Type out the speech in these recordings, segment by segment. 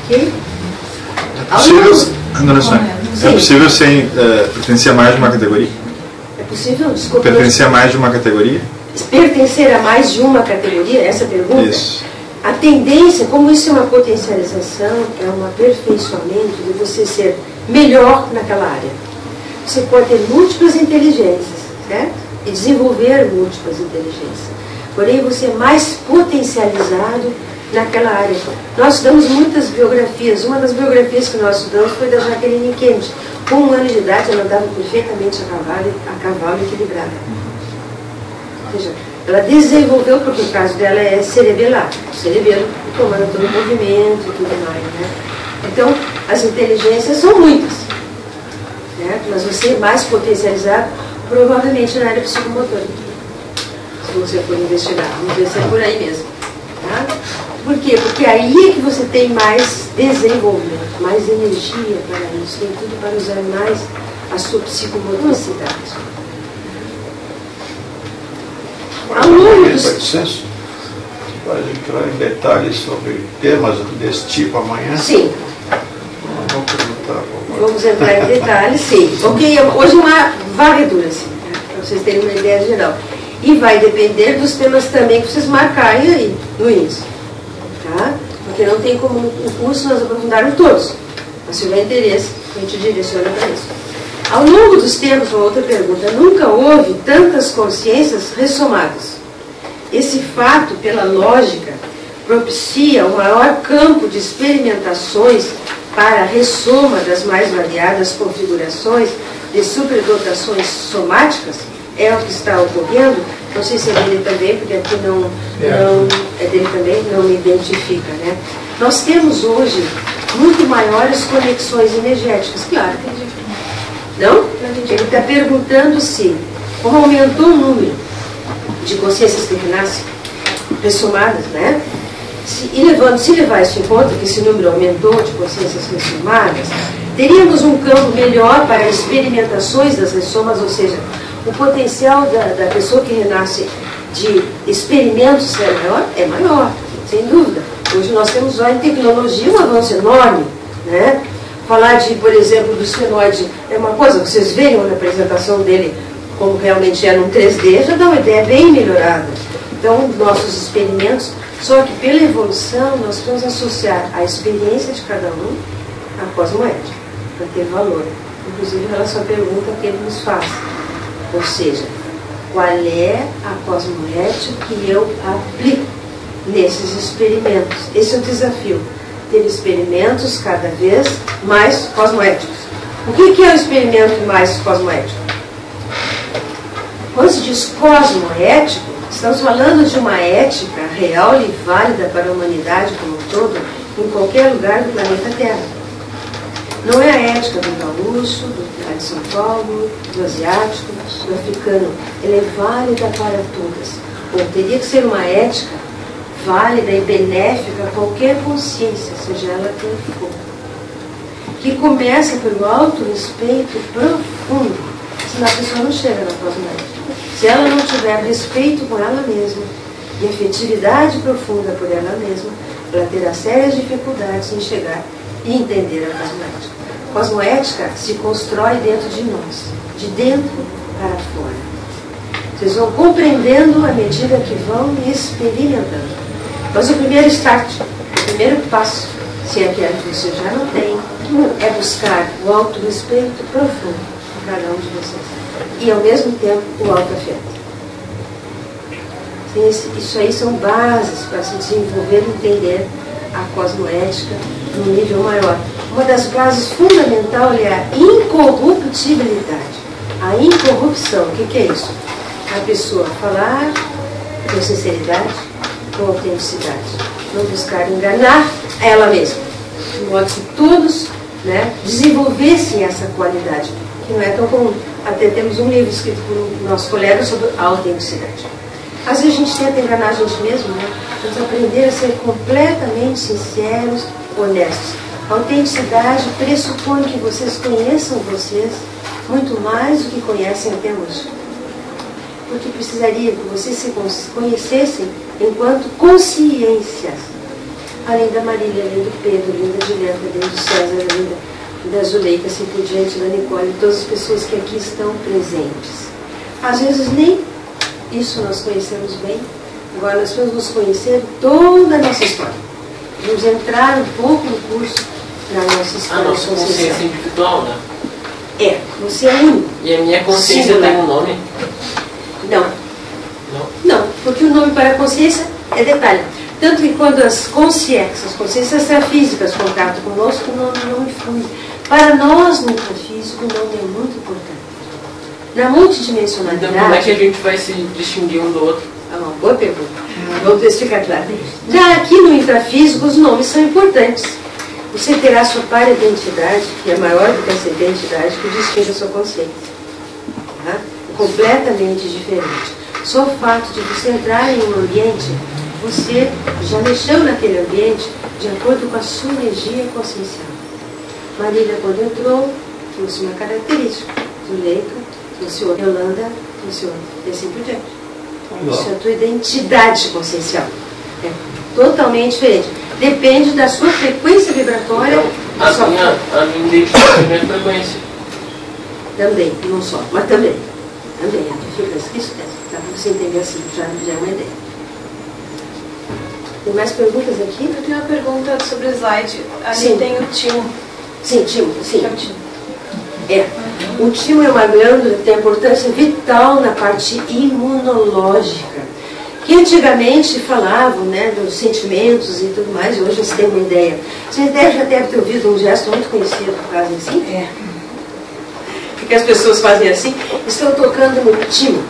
Ok? É possível sem pertencer a mais de uma categoria? É possível? Desculpa. Pertencer a mais de uma categoria? Pertencer a mais de uma categoria? Essa pergunta? Isso. A tendência, como isso é uma potencialização, é um aperfeiçoamento de você ser melhor naquela área. Você pode ter múltiplas inteligências, certo? E desenvolver múltiplas inteligências. Porém, você é mais potencializado naquela área. Nós estudamos muitas biografias. Uma das biografias que nós estudamos foi da Jacqueline Kennedy. Com 1 ano de idade, ela andava perfeitamente a cavalo equilibrada. Ou seja, ela desenvolveu, porque o caso dela é cerebelar. O cerebelo comanda todo o movimento e tudo mais, né? Então, as inteligências são muitas, né? Mas você é mais potencializado, provavelmente, na área psicomotora. Se você for investigar, vamos ver se é por aí mesmo. Tá? Por quê? Porque aí é que você tem mais desenvolvimento, mais energia para isso, tem tudo para usar mais a sua psicomotricidade. Ao longo dos... Vai entrar em detalhes sobre temas desse tipo amanhã? Sim. Vamos perguntar. Vamos entrar em detalhes, sim. Ok, hoje é uma varredura, assim, né? Para vocês terem uma ideia geral. E vai depender dos temas também que vocês marcarem aí no índice. Tá? Porque não tem como no curso nós aprofundarmos todos. Mas se houver interesse, a gente direciona para isso. Ao longo dos tempos, uma outra pergunta, nunca houve tantas consciências ressomadas. Esse fato, pela lógica, propicia o maior campo de experimentações para a ressoma das mais variadas configurações de superdotações somáticas. É o que está ocorrendo. Não sei se é dele também, porque aqui não é dele também, não me identifica, né? Nós temos hoje muito maiores conexões energéticas, claro. Não? Ele está perguntando se, como aumentou o número de consciências que renascem, ressomadas, né? Se levar isso em conta, que esse número aumentou de consciências ressomadas, teríamos um campo melhor para experimentações das ressomas, ou seja, o potencial da pessoa que renasce de experimentos é maior, sem dúvida. Hoje nós temos lá em tecnologia um avanço enorme, né? Falar de, por exemplo, do esfenoide é uma coisa, vocês veem uma representação dele como realmente é num 3D, já dá uma ideia bem melhorada. Então, nossos experimentos, só que pela evolução nós vamos associar a experiência de cada um à cosmoética, para ter valor. Inclusive, em relação à pergunta que ele nos faz. Ou seja, qual é a cosmoética que eu aplico nesses experimentos? Esse é o desafio. Ter experimentos cada vez mais cosmoéticos. O que é o experimento mais cosmoético? Quando se diz cosmoético, estamos falando de uma ética real e válida para a humanidade como um todo, em qualquer lugar do planeta Terra. Não é a ética do gaúcho, do de São Paulo, do asiático, do africano. Ela é válida para todas. Bom, teria que ser uma ética válida e benéfica a qualquer consciência, seja ela quem for. Que começa pelo autorrespeito profundo, senão a pessoa não chega na cosmoética. Se ela não tiver respeito com ela mesma e afetividade profunda por ela mesma, ela terá sérias dificuldades em chegar e entender a cosmoética. A cosmoética se constrói dentro de nós, de dentro para fora. Vocês vão compreendendo à medida que vão experimentando. Mas o primeiro start, o primeiro passo, se é que você já não tem, é buscar o autorrespeito profundo em cada um de vocês. E, ao mesmo tempo, o autoafeto. Isso aí são bases para se desenvolver e entender a cosmoética num nível maior. Uma das bases fundamentais é a incorruptibilidade. A incorrupção, o que é isso? A pessoa falar com sinceridade, com autenticidade. Não buscar enganar ela mesma. De modo que todos, né, desenvolvessem essa qualidade, que não é tão comum. Até temos um livro escrito por um nosso colega sobre a autenticidade. Às vezes a gente tenta enganar a gente mesmo, né? Vamos aprender a ser completamente sinceros, honestos. A autenticidade pressupõe que vocês conheçam vocês muito mais do que conhecem até hoje. Porque precisaria que vocês se conhecessem enquanto consciências. além da Marília, além do Pedro, além da Julieta, além do César, além da Zuleika, assim por diante, da Nicole, todas as pessoas que aqui estão presentes. Às vezes nem isso nós conhecemos bem, agora nós vamos nos conhecer toda a nossa história. Vamos entrar um pouco no curso na nossa história. A nossa consciência individual, né? É, você é único. E a minha consciência tem um nome? Não. Não, porque o nome para a consciência é detalhe. Tanto que quando as consciências extrafísicas contatam conosco, o nome não influi. Para nós, no intrafísico, o nome é muito importante. Na multidimensionalidade... Então, como é que a gente vai se distinguir um do outro? É uma boa pergunta. Vamos explicar claro. Já aqui no intrafísico, os nomes são importantes. Você terá sua para-identidade, que é maior do que essa identidade, que distingue a sua consciência. Tá? É completamente diferente. Só o fato de você entrar em um ambiente, você já mexeu naquele ambiente de acordo com a sua energia consciencial. Marília, quando entrou, trouxe uma característica. Zuleika, trouxe outra. Yolanda, trouxe outra. E assim por diante. Isso é a tua identidade consciencial. É totalmente diferente. Depende da sua frequência vibratória. Então, a minha identidade é a minha frequência. Também, não só, mas também. Também, a tua frequência. Isso é. Para você entender assim, já é uma ideia. Tem mais perguntas aqui? Eu tenho uma pergunta sobre o slide. Ali Sim. tem o timo. Sim, timo, sim. Que é o timo. É. O timo é uma glândula que tem importância vital na parte imunológica. Que antigamente falavam, né, dos sentimentos e tudo mais, e hoje você tem uma ideia. Você já deve ter ouvido um gesto muito conhecido que fazem assim? É. Porque as pessoas fazem assim, estão tocando no timo.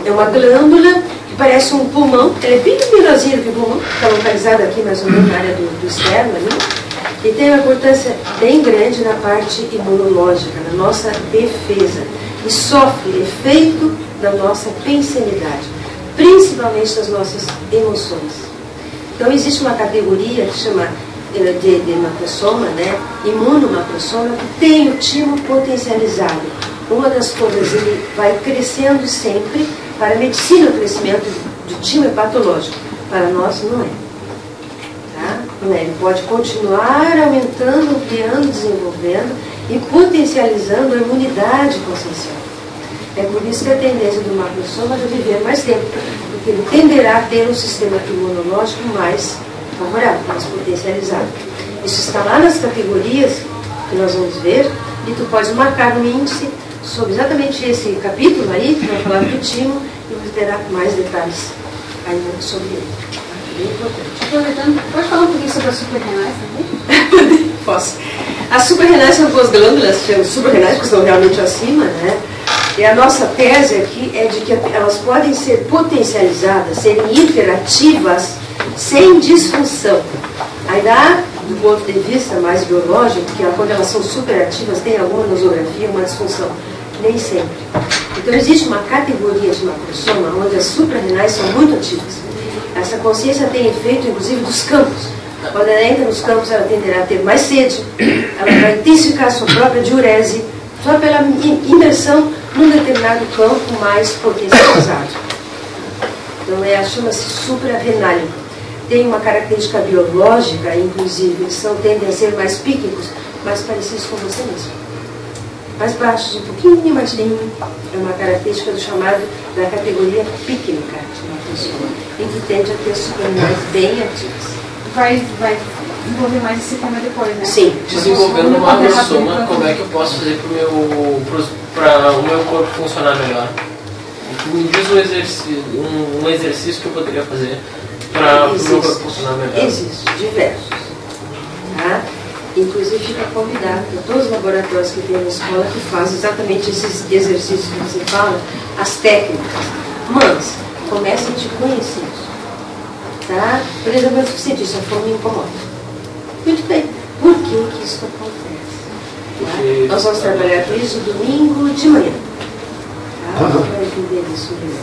É uma glândula que parece um pulmão, ela é bem menorzinha do que o pulmão, está localizada aqui mais ou menos na área do externo ali, e tem uma importância bem grande na parte imunológica, na nossa defesa, e sofre efeito da nossa pensenidade, principalmente das nossas emoções. Então existe uma categoria que chama de macrosoma, né, imunomacrosoma, que tem o timo potencializado. Uma das coisas, ele vai crescendo sempre. Para a medicina, o crescimento do timo é patológico. Para nós, não é. Tá? Não é. Ele pode continuar aumentando, ampliando, desenvolvendo e potencializando a imunidade consciencial. É por isso que a tendência do macrosoma é viver mais tempo, porque ele tenderá a ter um sistema imunológico mais favorável, mais potencializado. Isso está lá nas categorias que nós vamos ver, e tu pode marcar no índice sobre exatamente esse capítulo aí, que vai falar do timo, e você terá mais detalhes ainda sobre ele. É bem importante. Aproveitando, pode falar um pouquinho sobre as suprarrenais também? Posso. As suprarrenais são duas glândulas, chamam suprarrenais, que estão realmente acima, né? E a nossa tese aqui é de que elas podem ser potencializadas, serem hiperativas, sem disfunção. Ainda, do ponto de vista mais biológico, que quando elas são superativas, tem alguma nosografia, uma disfunção. Nem sempre. Então existe uma categoria de macrosoma onde as suprarrenais são muito ativas. Essa consciência tem efeito, inclusive, dos campos. Quando ela entra nos campos, ela tenderá a ter mais sede, ela vai intensificar a sua própria diurese, só pela imersão num determinado campo mais potencializado. Então chama-se suprarrenálico. Tem uma característica biológica, inclusive, eles tendem a ser mais píquicos, mais parecidos com você mesmo. Mais baixos, um pouquinho mais fininho. É uma característica da categoria píquica, em que tende a ter suprarrenais bem ativas. Vai desenvolver mais esse tema depois, né? Sim. Desenvolvendo uma macrosoma, como é que eu posso fazer para o meu corpo funcionar melhor? Me diz um exercício que eu poderia fazer para o meu corpo funcionar melhor. Existem diversos. Tá? Inclusive fica convidado para todos os laboratórios que tem na escola que fazem exatamente esses exercícios que você fala, as técnicas. Mas comece a te conhecer. Tá? Por exemplo, você disse, a fome me incomoda. Muito bem. Por que isso acontece? Tá? Nós vamos trabalhar com isso domingo de manhã. Tá? Para entender isso melhor.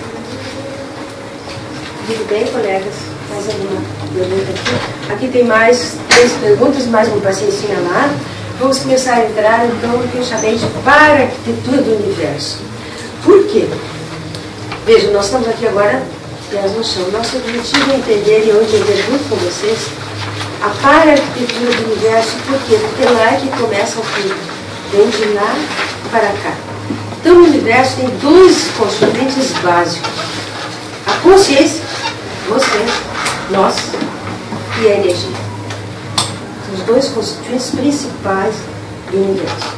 Muito bem, colegas? Mais alguma pergunta aqui? Aqui tem mais 3 perguntas, mais uma paciencinha lá. Vamos começar a entrar, então, no que eu chamei de para-arquitetura do universo. Por quê? Veja, nós estamos aqui agora pés no chão. Nosso objetivo é entender, e eu entender junto com vocês, a para-arquitetura do universo. Por quê? Porque lá é que começa tudo. Vem de lá para cá. Então o universo tem dois constituintes básicos. A consciência, você, nós, e a energia. São os dois constituintes principais do universo.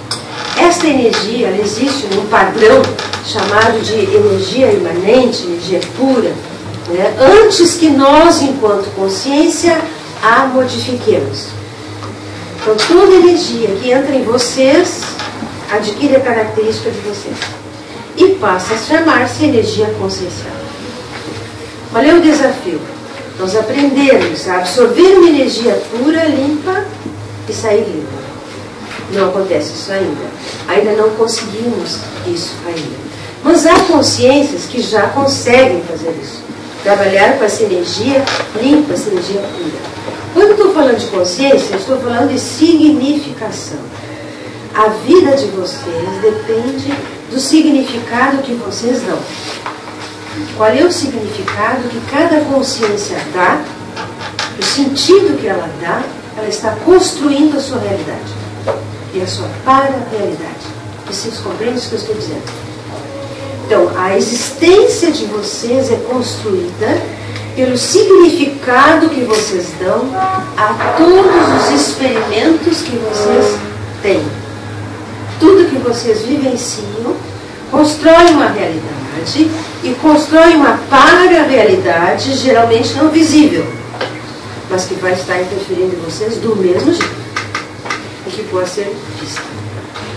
Esta energia, ela existe num padrão chamado de energia imanente, energia pura, né? Antes que nós, enquanto consciência, a modifiquemos. Então, toda energia que entra em vocês adquire a característica de vocês e passa a chamar-se energia consciencial. Olha o desafio. Nós aprendemos a absorver uma energia pura, limpa e sair limpa. Não acontece isso ainda. Ainda não conseguimos isso ainda. Mas há consciências que já conseguem fazer isso. Trabalhar com essa energia limpa, essa energia pura. Quando eu estou falando de consciência, eu estou falando de significação. A vida de vocês depende do significado que vocês dão. Qual é o significado que cada consciência dá, o sentido que ela dá, ela está construindo a sua realidade. E a sua para-realidade. Vocês compreendem isso que eu estou dizendo? Então, a existência de vocês é construída pelo significado que vocês dão a todos os experimentos que vocês têm. Tudo que vocês vivenciam constrói uma realidade e constrói uma para-realidade geralmente não visível, mas que vai estar interferindo em vocês do mesmo jeito, e que pode ser vista.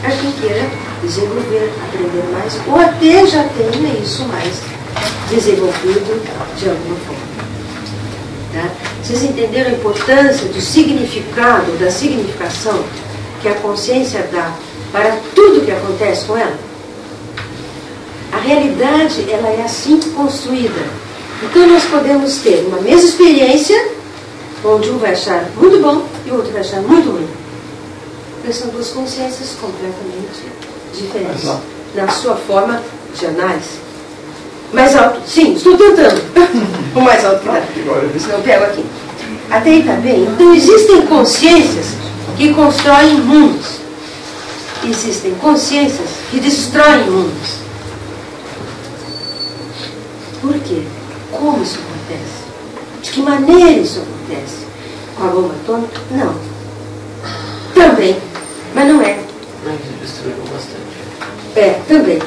Há quem queira desenvolver, aprender mais, ou até já tenha isso mais desenvolvido de alguma forma. Tá? Vocês entenderam a importância do significado, da significação que a consciência dá para tudo que acontece com ela? A realidade, ela é assim construída. Então nós podemos ter uma mesma experiência, onde um vai achar muito bom e o outro vai achar muito ruim. Porque são duas consciências completamente diferentes na sua forma de análise. Mais alto? Sim, estou tentando. O mais alto que dá. Senão eu pego aqui. Até aí está bem? Então existem consciências que constroem mundos. Existem consciências que destroem mundos. Por quê? Como isso acontece? De que maneira isso acontece? Com a bomba atômica? Não. Também. Mas não é. Mas destruiu bastante. É, também.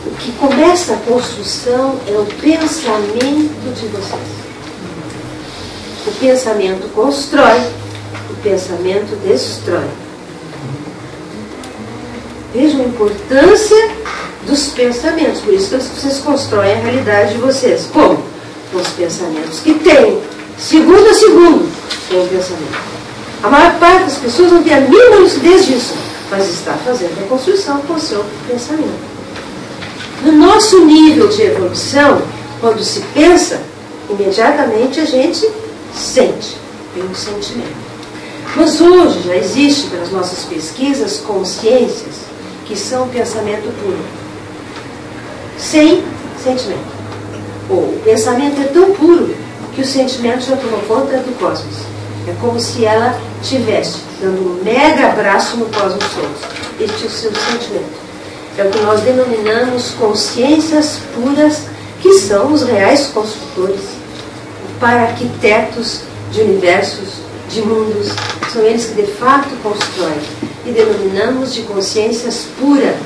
O que começa a construção é o pensamento de vocês. O pensamento constrói, o pensamento destrói. Vejam a importância dos pensamentos. Por isso que vocês constroem a realidade de vocês. Como? Com os pensamentos que têm, segundo a segundo, tem um pensamento. A maior parte das pessoas não tem a mínima lucidez disso, mas está fazendo a construção com o seu pensamento. No nosso nível de evolução, quando se pensa, imediatamente a gente sente, tem um sentimento. Mas hoje já existe, pelas nossas pesquisas, consciências que são pensamento puro, sem sentimento. O pensamento é tão puro que o sentimento já tomou conta do cosmos. É como se ela estivesse dando um mega abraço no cosmos todo. Este é o seu sentimento. É o que nós denominamos consciências puras, que são os reais construtores, para arquitetos de universos, de mundos. São eles que de fato constroem. E denominamos de consciências puras,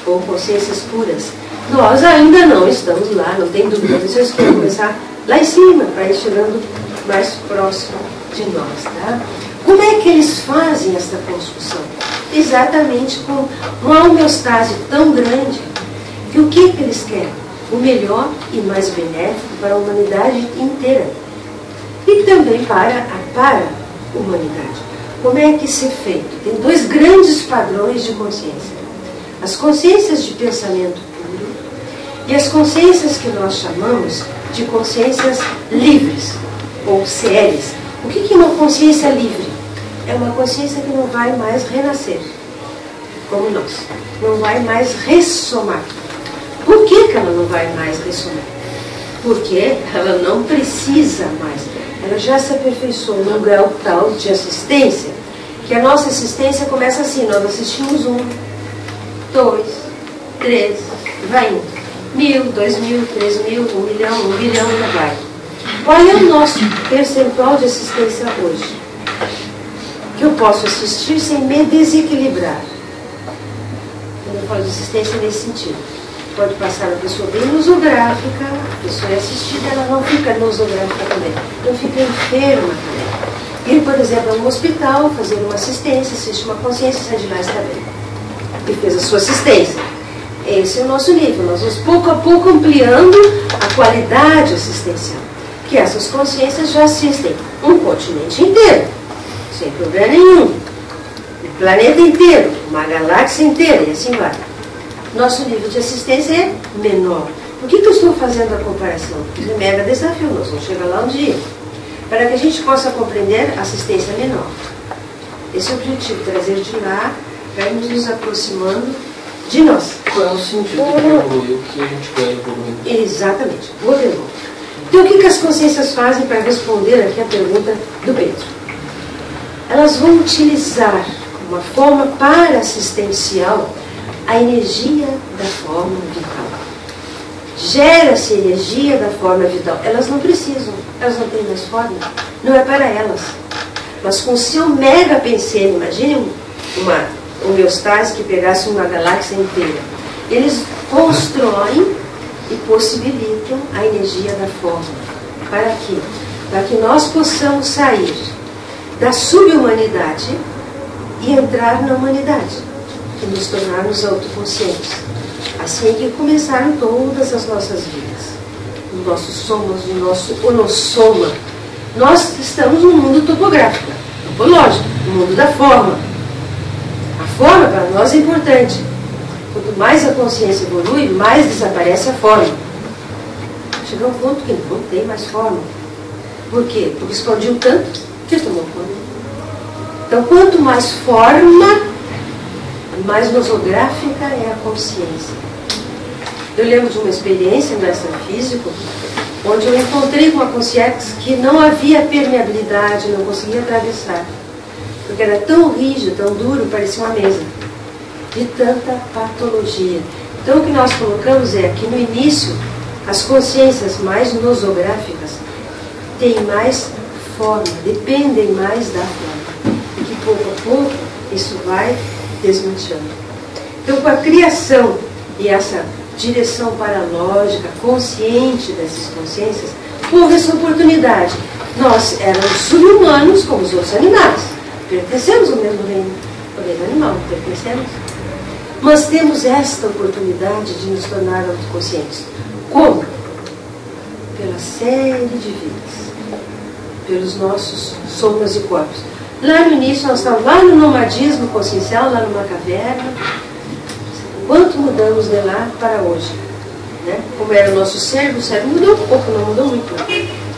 ou consciências puras. Nós ainda não estamos lá, não tem dúvida. Vocês querem começar lá em cima, para ir chegando mais próximo de nós. Tá? Como é que eles fazem essa construção? Exatamente com uma homeostase tão grande que o que eles querem? O melhor e mais benéfico para a humanidade inteira. E também para a para-humanidade. Como é que isso é feito? Tem dois grandes padrões de consciência. As consciências de pensamento puro e as consciências que nós chamamos de consciências livres, ou CLs. O que é uma consciência livre? É uma consciência que não vai mais renascer, como nós. Não vai mais ressomar. Por que ela não vai mais ressomar? Porque ela não precisa mais. Ela já se aperfeiçoou num grau tal de assistência, que a nossa assistência começa assim, nós assistimos 1, 2, 3, vai indo. 1.000, 2.000, 3.000, 1 milhão, 1 bilhão, já vai. Qual é o nosso percentual de assistência hoje? Que eu posso assistir sem me desequilibrar. Eu falo de assistência nesse sentido. Pode passar a pessoa bem nosográfica, a pessoa é assistida, ela não fica nosográfica também, não fica enferma também. Ir, por exemplo, a um hospital, fazer uma assistência, assiste uma consciência, sai de lá e está bem. E fez a sua assistência. Esse é o nosso nível. Nós vamos pouco a pouco ampliando a qualidade assistencial. Que essas consciências já assistem um continente inteiro, sem problema nenhum. O planeta inteiro, uma galáxia inteira, e assim vai. Nosso nível de assistência é menor. Por que eu estou fazendo a comparação? Porque é mega desafio, nós vamos chegar lá um dia. Para que a gente possa compreender a assistência menor. Esse é o objetivo, trazer de lá, para irmos nos aproximando de nós. Qual é o sentido de evoluir? O que a gente ganha evoluindo? Exatamente. Vou de novo. Então, o que as consciências fazem para responder aqui a pergunta do Pedro? Elas vão utilizar uma forma para-assistencial a energia da forma vital. Gera-se energia da forma vital. Elas não precisam, elas não têm mais forma. Não é para elas. Mas com o seu mega pensênio, imagine uma homeostase que pegasse uma galáxia inteira. Eles constroem e possibilitam a energia da forma. Para quê? Para que nós possamos sair da subhumanidade e entrar na humanidade, e nos tornarmos autoconscientes. Assim é que começaram todas as nossas vidas. Os nossos somas, o nosso onossoma. Nós estamos no mundo topográfico, topológico, no mundo da forma. A forma para nós é importante. Quanto mais a consciência evolui, mais desaparece a forma. Chega a um ponto que não tem mais forma. Por quê? Porque expandiu tanto que tomou forma. Então, quanto mais forma, mais nosográfica é a consciência. Eu lembro de uma experiência no extrafísico, onde eu encontrei com uma consciência que não havia permeabilidade, não conseguia atravessar. Porque era tão rígido, tão duro, parecia uma mesa. De tanta patologia. Então, o que nós colocamos é que no início, as consciências mais nosográficas têm mais forma, dependem mais da forma. E que pouco a pouco isso vai desmanchando. Então, com a criação e essa direção paralógica, consciente dessas consciências, houve essa oportunidade. Nós éramos subhumanos como os outros animais. Pertencemos ao mesmo reino, ao reino animal, pertencemos. Mas temos esta oportunidade de nos tornar autoconscientes. Como? Pela série de vidas. Pelos nossos somas e corpos. Lá no início, nós estávamos lá no nomadismo consciencial, lá numa caverna. Quanto mudamos de lá para hoje? Né? Como era o nosso cérebro mudou um pouco, não mudou muito.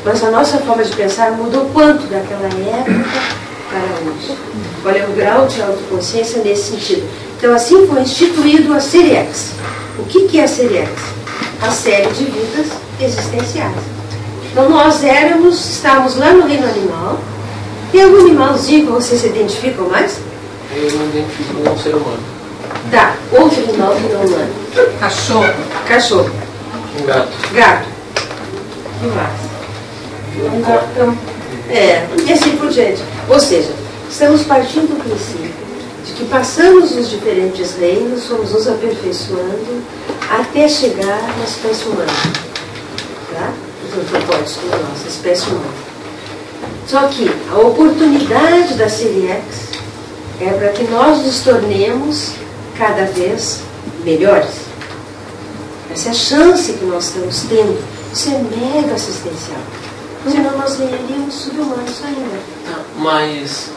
Mas a nossa forma de pensar mudou quanto daquela época para hoje? Qual é o grau de autoconsciência nesse sentido? Então, assim foi instituído a SERIEX. O que é a SERIEX? A série de vidas existenciais. Então, nós estávamos lá no reino animal. Tem algum animalzinho que vocês se identificam mais? Eu não identifico com um ser humano. Tá, outro animal que não humano. Cachorro. Cachorro. Um gato. Gato. Que mais? Um gatão. E assim por diante. Ou seja, estamos partindo do princípio de que passamos os diferentes reinos, fomos nos aperfeiçoando até chegar na espécie humana. Tá? Os antropóides como nós, a espécie humana. Só que a oportunidade da SERIEX é para que nós nos tornemos cada vez melhores. Essa é a chance que nós estamos tendo. Isso é mega assistencial. Senão nós seríamos subhumanos ainda. Tá, mas,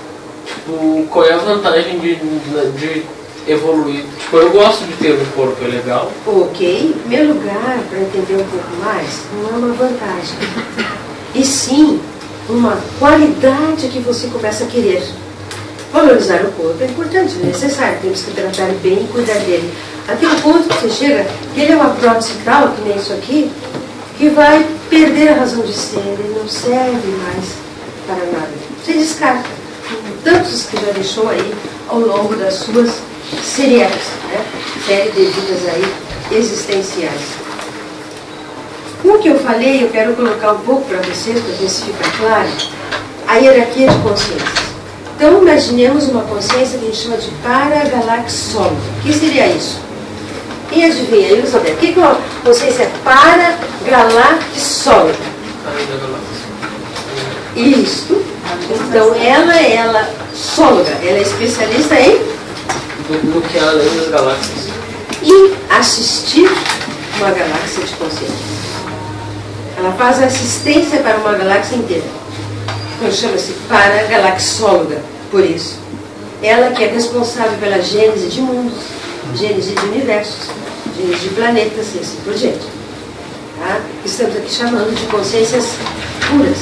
tipo, qual é a vantagem de evoluir? Tipo, eu gosto de ter um corpo, é legal. Ok, em primeiro lugar, para entender um pouco mais, não é uma vantagem. E sim, uma qualidade que você começa a querer. Valorizar o corpo é importante, é necessário, temos que tratar bem e cuidar dele. Até o ponto que você chega, que ele é uma prótese tal, que nem isso aqui, que vai perder a razão de ser, ele não serve mais para nada. Você descarta. Tantos que já deixou aí ao longo das suas séries, né? Série de vidas aí existenciais. Com o que eu falei, eu quero colocar um pouco para vocês, para ver se fica claro, a hierarquia de consciências. Então, imaginemos uma consciência que a gente chama de paragalaxômica. O que seria isso? Quem adivinha? Elizabeth, o que é uma consciência paragalaxômica? Isso. Então, ela é sóloga, ela é especialista em no que há além das galáxias. E assistir uma galáxia de consciência. Ela faz assistência para uma galáxia inteira. Então chama-se paragalaxóloga, por isso. Ela que é responsável pela gênese de mundos, gênese de universos, gênese de planetas e assim por diante. Tá? Estamos aqui chamando de consciências puras.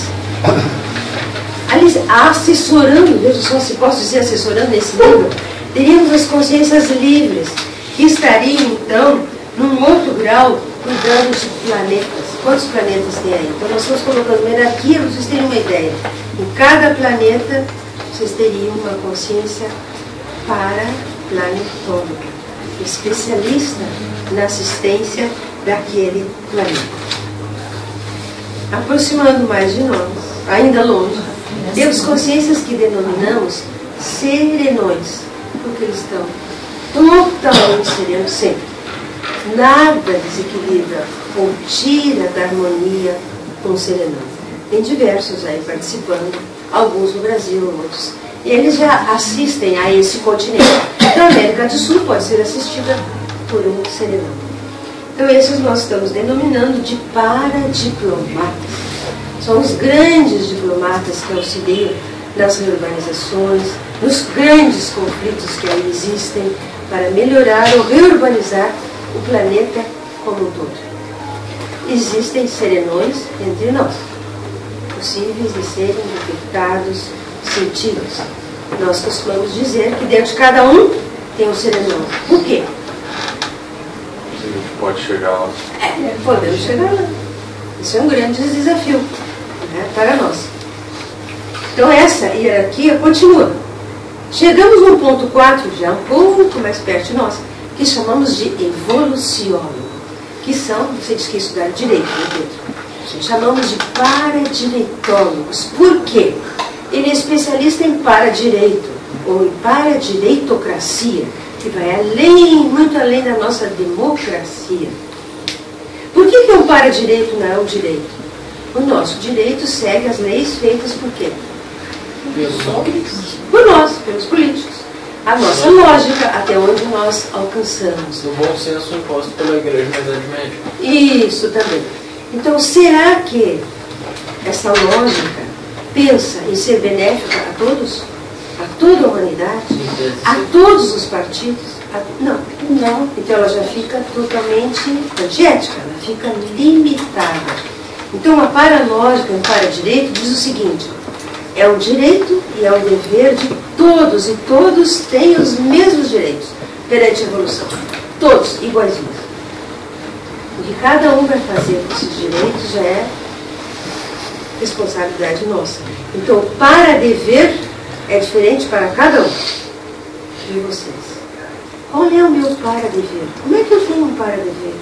Ali, assessorando, veja só se posso dizer assessorando nesse nível, teríamos as consciências livres, que estariam então num outro grau cuidando de planetas. Quantos planetas tem aí? Então nós estamos colocando uma hierarquia para vocês terem uma ideia. Em cada planeta vocês teriam uma consciência paraplanetômica, especialista na assistência daquele planeta. Aproximando mais de nós, ainda longe, temos consciências que denominamos serenões, porque eles estão totalmente serenos sempre. Nada desequilibra ou tira da harmonia com o serenão. Tem diversos aí participando, alguns no Brasil, outros. E eles já assistem a esse continente. Então, a América do Sul pode ser assistida por um serenão. Então, esses nós estamos denominando de paradiplomatas. São os grandes diplomatas que auxiliam nas reurbanizações, nos grandes conflitos que aí existem para melhorar ou reurbanizar o planeta como um todo. Existem serenões entre nós, possíveis de serem detectados, sentidos. Nós costumamos dizer que dentro de cada um tem um serenão. Por quê? A gente pode chegar lá. Podemos chegar lá. Isso é um grande desafio, né, para nós. Então essa hierarquia continua. Chegamos no ponto 4, já um pouco mais perto de nós, que chamamos de evoluciólogo, que são, você disse que ia estudar direito, né, Pedro? Chamamos de paradireitólogos. Por quê? Ele é especialista em paradireito, ou em paradireitocracia, que vai além, muito além da nossa democracia. Por que um paradireito não é um direito? O nosso direito segue as leis feitas por quê? Por nós, pelos políticos. A nossa lógica, até onde nós alcançamos. No bom senso imposto pela Igreja na Idade Média. Isso também. Então, será que essa lógica pensa em ser benéfica a todos? A toda a humanidade? A todos os partidos? Não. Então ela já fica totalmente antiética, ela fica limitada. Então a paralógica, o paradireito, diz o seguinte: é um direito e é um dever de todos, e todos têm os mesmos direitos perante a evolução. Todos, iguaizinhos. O que cada um vai fazer com esses direitos já é responsabilidade nossa. Então, para dever é diferente para cada um de vocês. Qual é o meu para dever? Como é que eu tenho um para dever?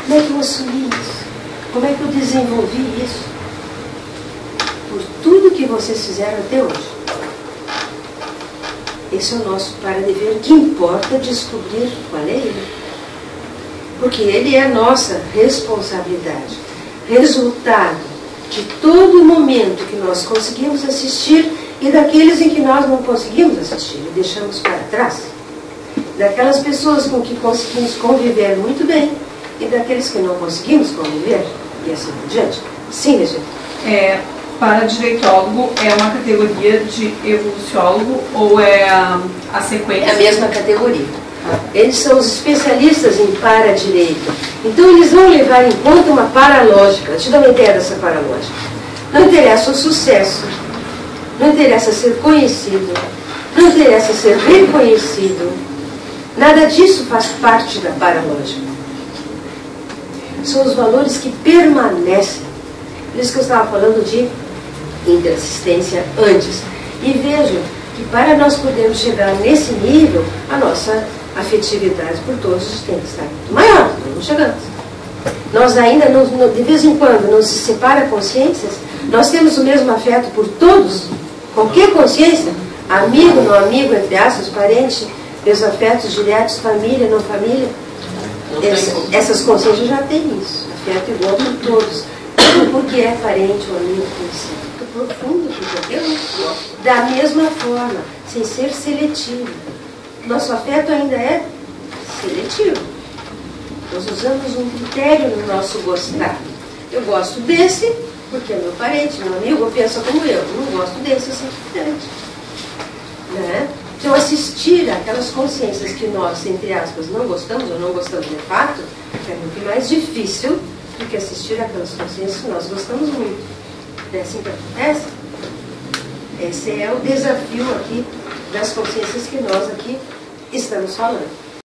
Como é que eu assumi isso? Como é que eu desenvolvi isso? Por tudo que vocês fizeram até hoje. Esse é o nosso para dever, que importa descobrir qual é ele. Porque ele é a nossa responsabilidade. Resultado de todo momento que nós conseguimos assistir e daqueles em que nós não conseguimos assistir e deixamos para trás. Daquelas pessoas com que conseguimos conviver muito bem e daqueles que não conseguimos conviver e assim por diante. Sim, Regina? Paradireitólogo é uma categoria de evoluciólogo ou é a sequência? É a mesma categoria. Eles são os especialistas em paradireito. Então eles vão levar em conta uma paralógica. Deixa eu dar uma ideia dessa paralógica. Não interessa o sucesso, não interessa ser conhecido, não interessa ser reconhecido. Nada disso faz parte da paralógica. São os valores que permanecem. Por isso que eu estava falando de interassistência antes. E vejo que para nós podermos chegar nesse nível, a nossa afetividade por todos tem que estar muito maior, não chegamos. Nós ainda, de vez em quando, não se separa consciências, nós temos o mesmo afeto por todos, qualquer consciência, amigo, não amigo, entre aspas, parente, meus afetos diretos, família, não família. Essas consciências já têm isso, afeto igual por todos. Porque é parente ou amigo, conhecido, muito profundo, entendeu? Da mesma forma, sem ser seletivo. Nosso afeto ainda é seletivo. Nós usamos um critério no nosso gostar. Eu gosto desse, porque é meu parente, meu amigo, ou pensa como eu. Eu não gosto desse, eu sou diferente. Né? Então, assistir aquelas consciências que nós, entre aspas, não gostamos, ou não gostamos de fato, é muito mais difícil do que assistir aquelas consciências que nós gostamos muito. É assim que acontece? Esse é o desafio aqui das consciências que nós aqui estamos falando.